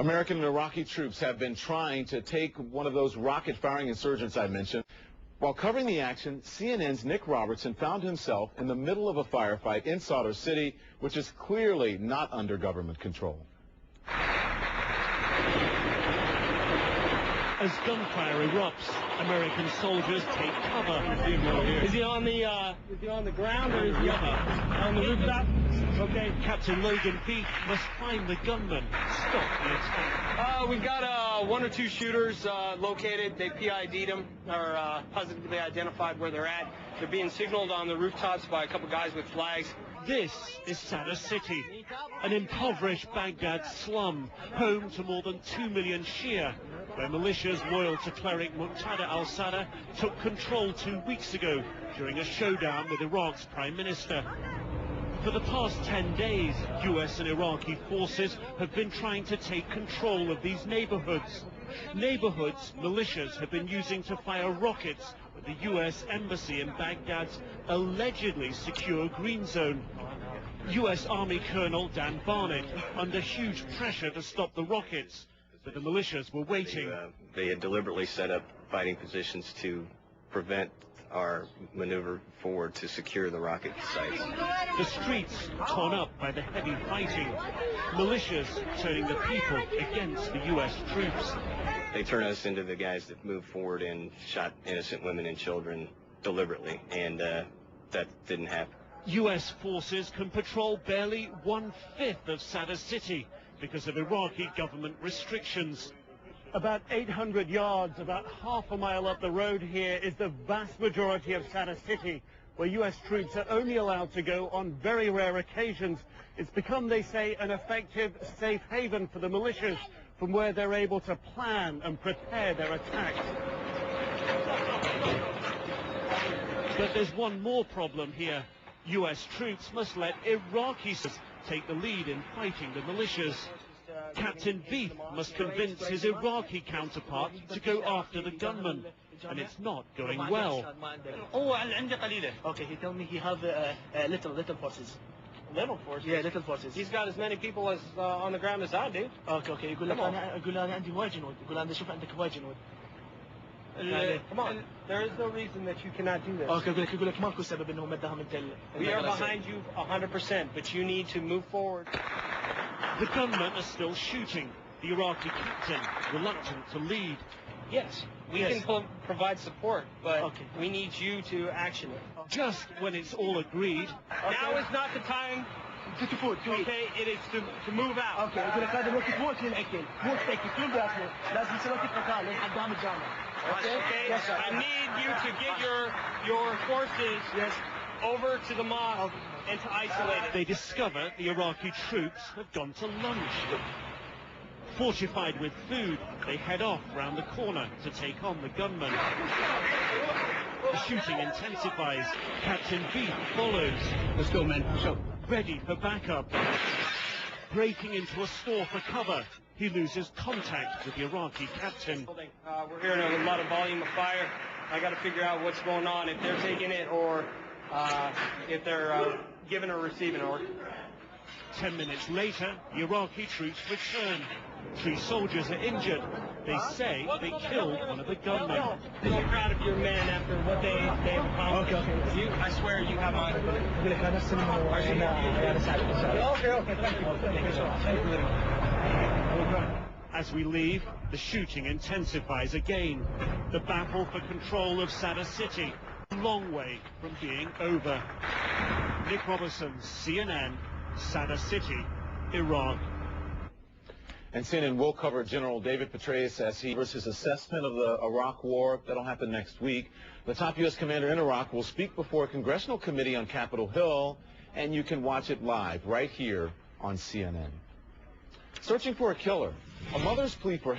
American and Iraqi troops have been trying to take one of those rocket-firing insurgents I mentioned. While covering the action, CNN's Nick Robertson found himself in the middle of a firefight in Sadr City, which is clearly not under government control. As gunfire erupts, American soldiers take cover. Is he on the ground or is he up on the rooftop? Okay. Captain Logan Beek must find the gunman, stop the attack. We've got one or two shooters located. They PID'd them, or positively identified where they're at. They're being signaled on the rooftops by a couple guys with flags. This is Sadr City, an impoverished Baghdad slum, home to more than 2 million Shia, where militias loyal to cleric Muqtada al-Sadr took control 2 weeks ago during a showdown with Iraq's Prime Minister. For the past 10 days, US and Iraqi forces have been trying to take control of these neighborhoods. Neighborhoods militias have been using to fire rockets at the US Embassy in Baghdad's allegedly secure green zone. US Army Colonel Dan Barnett under huge pressure to stop the rockets, but the militias were waiting. They had deliberately set up fighting positions to prevent our maneuver forward to secure the rocket sites. The streets torn up by the heavy fighting, militias turning the people against the US troops. They turned us into the guys that moved forward and shot innocent women and children deliberately, and that didn't happen. US forces can patrol barely 1/5 of Sadr City because of Iraqi government restrictions. About 800 yards, about half a mile up the road here, is the vast majority of Sadr City, where US troops are only allowed to go on very rare occasions. It's become, they say, an effective safe haven for the militias, from where they're able to plan and prepare their attacks. But there's one more problem here. US troops must let Iraqis take the lead in fighting the militias. Captain Beef must convince his Iraqi counterpart to go after the gunman, and it's not going well. Okay, he told me he have little forces. Little forces? Yeah, little forces. He's got as many people as on the ground as I do. Okay. يقول أنا عندي وايد جنود. يقول أنا شوف عندك وايد جنود. Come on. There is no reason that you cannot do this. Okay, يقول لك ماكو سبب إنهم مدهم أنت. We are behind you 100%, but you need to move forward. The gunmen are still shooting. The Iraqi captain reluctant to lead. Yes, we can provide support, but we need you to action it. Just when it's all agreed, now is not the time. Okay, it is to move out. Okay, يقول لك هذا الوقت مو وقت للأكل، مو وقت أكل، كل داخل، لازم يصير وقت قتال قدام الجامعة. Okay, yes, I need you to get your forces over to the mosque and to isolate it. They discover the Iraqi troops have gone to lunch. Fortified with food, they head off round the corner to take on the gunman. The shooting intensifies. Captain Beef follows. Let's go, man. Let's go. Ready for backup. Breaking into a store for cover, he loses contact with the Iraqi captain. We're hearing a lot of volume of fire. I got to figure out what's going on, if they're taking it or if they're giving or receiving order. 10 minutes later, the Iraqi troops return. 3 soldiers are injured. They say they killed one of the gunmen. I'm so proud of your men after what they have accomplished. Okay. I swear you have my... As we leave, the shooting intensifies again. The battle for control of Sadr City, a long way from being over. Nick Robertson, CNN, Sadr City, Iraq. And CNN will cover General David Petraeus as he gives his assessment of the Iraq war. That'll happen next week. The top U.S. commander in Iraq will speak before a congressional committee on Capitol Hill, and you can watch it live right here on CNN. Searching for a killer. A mother's plea for help.